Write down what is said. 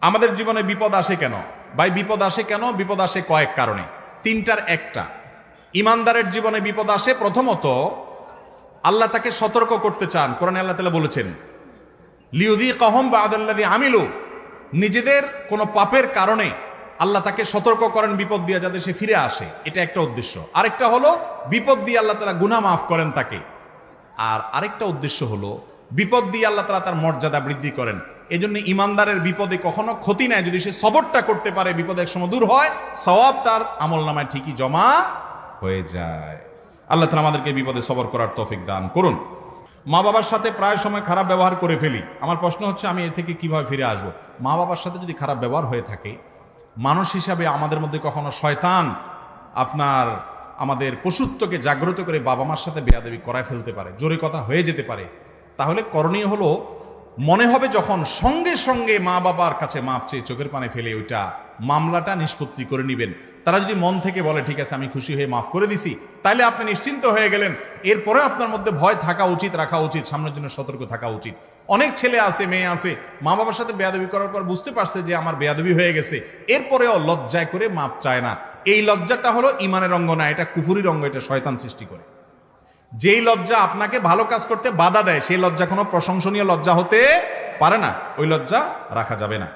আমাদের জীবনে বিপদ আসে কেন ভাই? বিপদ আসে কেন? বিপদ আসে কয়েক কারণে, তিনটার একটা। ইমানদারের জীবনে বিপদ আসে প্রথমত আল্লাহ তাকে সতর্ক করতে চান। কোরআনে আল্লাহ তাআলা বলেছেন লিউযীকাহুম বা'দাল্লাযী আমিলু, নিজেদের কোনো পাপের কারণে আল্লাহ তাকে সতর্ক করেন বিপদ দিয়ে, যাতে সে ফিরে আসে। এটা একটা উদ্দেশ্য। আরেকটা হলো বিপদ দিয়ে আল্লাহ তাআলা গুনাহ মাফ করেন তাকে। আর আরেকটা উদ্দেশ্য হলো বিপদ দিয়ে আল্লাহ তাআলা তার মর্যাদা বৃদ্ধি করেন। এজন্য ইমানদারের বিপদে কখনো ক্ষতি নাই, যদি সে সবরটা করতে পারে, বিপদের সময় দূর হয়, সওয়াব তার আমলনামায় ঠিকই জমা হয়ে যায়। আল্লাহ তাআলা আমাদেরকে বিপদে সবর করার তৌফিক দান করুন। মা বাবার সাথে প্রায় সময় খারাপ ব্যবহার করে ফেলি। আমার প্রশ্ন হচ্ছে, আমি এ থেকে কিভাবে ফিরে আসব? মা বাবার সাথে যদি খারাপ ব্যবহার হয়ে থাকে, মানুষ হিসাবে আমাদের মধ্যে কখনো শয়তান আমাদের পশুত্বকে জাগ্রত করে বাবা মার সাথে বেয়াদবি করায় ফেলতে পারে, জোরে কথা হয়ে যেতে পারে। তাহলে করণীয় হলো, মনে হবে যখন সঙ্গে সঙ্গে মা বাবার কাছে মাপ চেয়ে চোখের পানে ফেলে ওইটা মামলাটা নিষ্পত্তি করে নেবেন। তারা যদি মন থেকে বলে ঠিক আছে আমি খুশি হয়ে মাফ করে দিছি, তাহলে আপনি নিশ্চিন্ত হয়ে গেলেন। এরপরে আপনার মধ্যে ভয় থাকা উচিত, রাখা উচিত, সামনের জন্য সতর্ক থাকা উচিত। অনেক ছেলে আছে, মেয়ে আছে, মা বাবার সাথে বেয়াদবি করার পর বুঝতে পারছে যে আমার বেয়াদবি হয়ে গেছে, এরপরেও লজ্জায় করে মাপ চায় না। এই লজ্জাটা হলো ইমানের অঙ্গ না, এটা কুফুরির অঙ্গ, এটা শয়তান সৃষ্টি করে। যেই লজ্জা আপনাকে ভালো কাজ করতে বাধা দেয়, সেই লজ্জা কোনো প্রশংসনীয় লজ্জা হতে পারে না, ওই লজ্জা রাখা যাবে না।